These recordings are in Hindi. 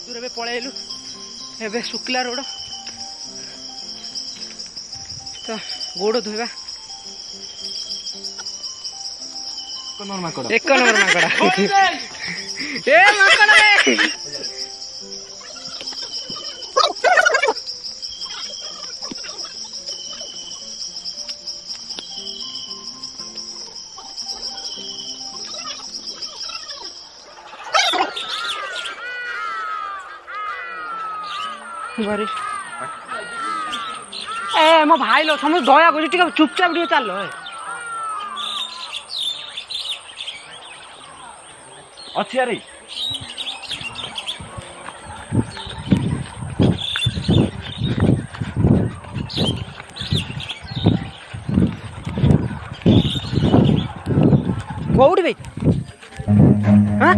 दूर पलैलु ए शुक्ला रोड तो गोड़ धोवा एक नंबर माकड़ा ए माकड़ा बारिश ए मो भाई लो समझ दया कर चुपचाप टे चल अच्छी यार कौड़ी भाई हाँ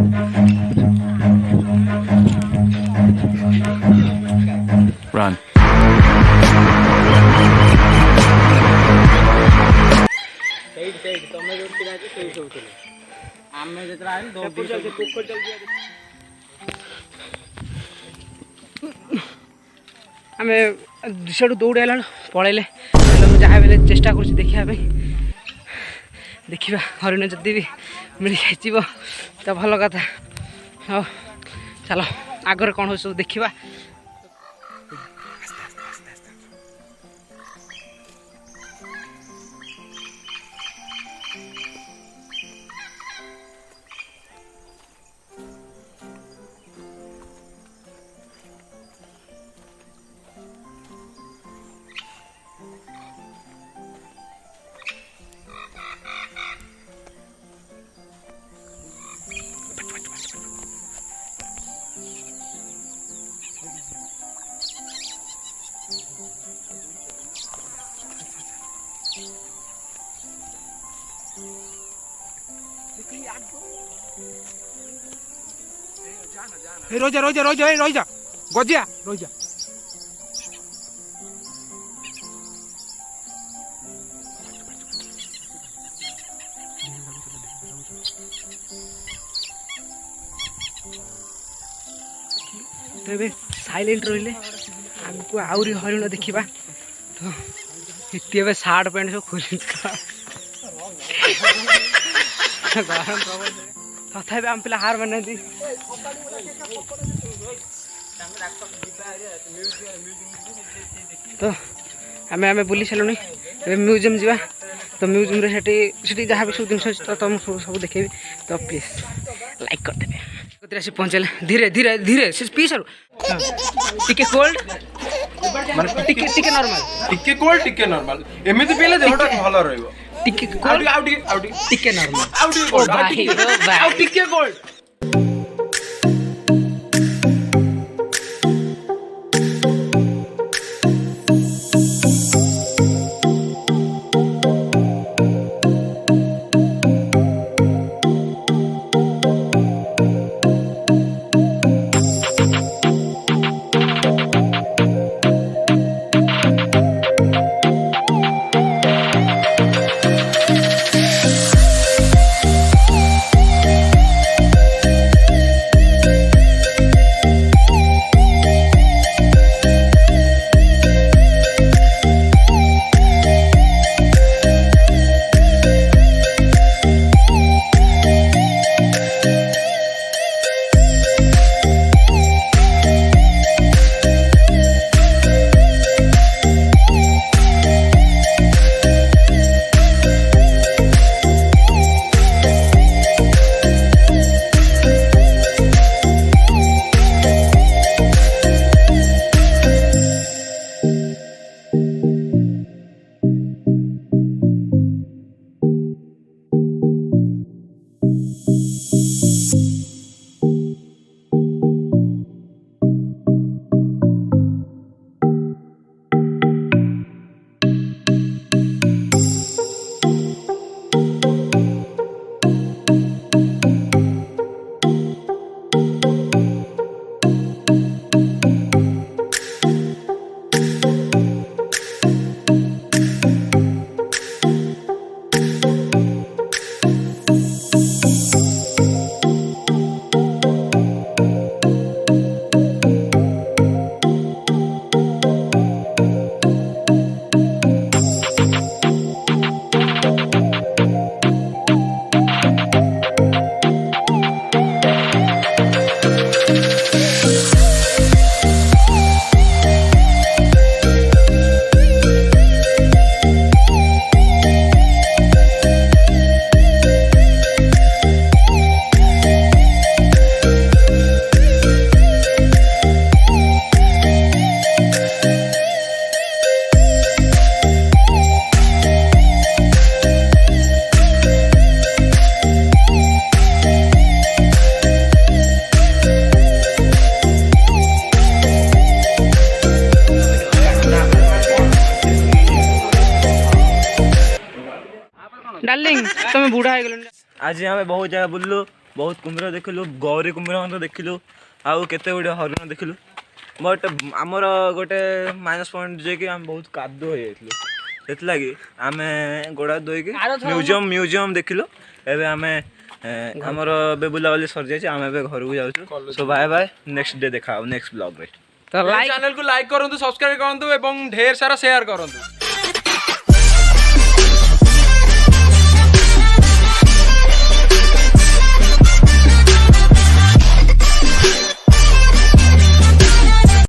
Run. आम से दौड़ी आला पलैले जहाँ बेले चेष्टा कर देखा देखा हरिण जदि भी मिल जाइए तो भल कथा हाँ चलो आगर कौन हो सब देखा रोजा रोजा रोजा रोजा गजिया रोजा तो साइलेंट रही आगको आहरी हरिण देखा तो ये सार्ट पैंट सब खोल गरम प्रबल तथा आम पे हार माना तो आम आम बुली सारूनी म्यूजियम जावा तो म्यूजियम से जहाँ भी सब जिन तो तुम सब देखेबी तो प्लीज लाइक करदे आसी पहुँचले धीरे धीरे धीरे से पी सारू टिके कोल्ड टिके नॉर्मल टिके नॉर्मल एमिति पीले देहटा भलो रहइबो टिके कोल्ड टिके नॉर्मल टिके कोल्ड ବୁଢ଼ା ହେଇଗଲେଣି। ଆଜି ଆମେ ବହୁତ ଜାଗା ବୁଲିଲୁ, ବହୁତ କୁମ୍ଭୀର ଦେଖିଲୁ, ଗୌରୀ କୁମ୍ଭୀର ମଧ୍ୟ ଦେଖିଲୁ, ଆଉ କେତେ ଗୁଡ଼ିଏ ହରିଣ ଦେଖିଲୁ। ବଟ୍ ଆମର ଗୋଟେ ମାଇନସ୍ ପଏଣ୍ଟ ଯିଏକି ଆମେ ବହୁତ କାଦୁଅ ହେଇଯାଇଥିଲୁ, ସେଥିଲାଗି ଆମେ ଗୋଡ଼ା ଧୋଇକି ମ୍ୟୁଜିୟମ୍ ଦେଖିଲୁ। ଏବେ ଆମେ ଆମର ଏବେ ବୁଲାବୁଲି ସରିଯାଇଛି, ଆମେ ଏବେ ଘରକୁ ଯାଉଛୁ। So bye bye, next day ଦେଖା ହବ ନେକ୍ସଟ ବ୍ଲଗରେ। ତ ଲାଇକ୍ ଚ୍ୟାନେଲକୁ ଲାଇକ୍ କରନ୍ତୁ, ସବସ୍କ୍ରାଇବ କରନ୍ତୁ ଏବଂ ଢେର ସାରା ସେୟାର କରନ୍ତୁ।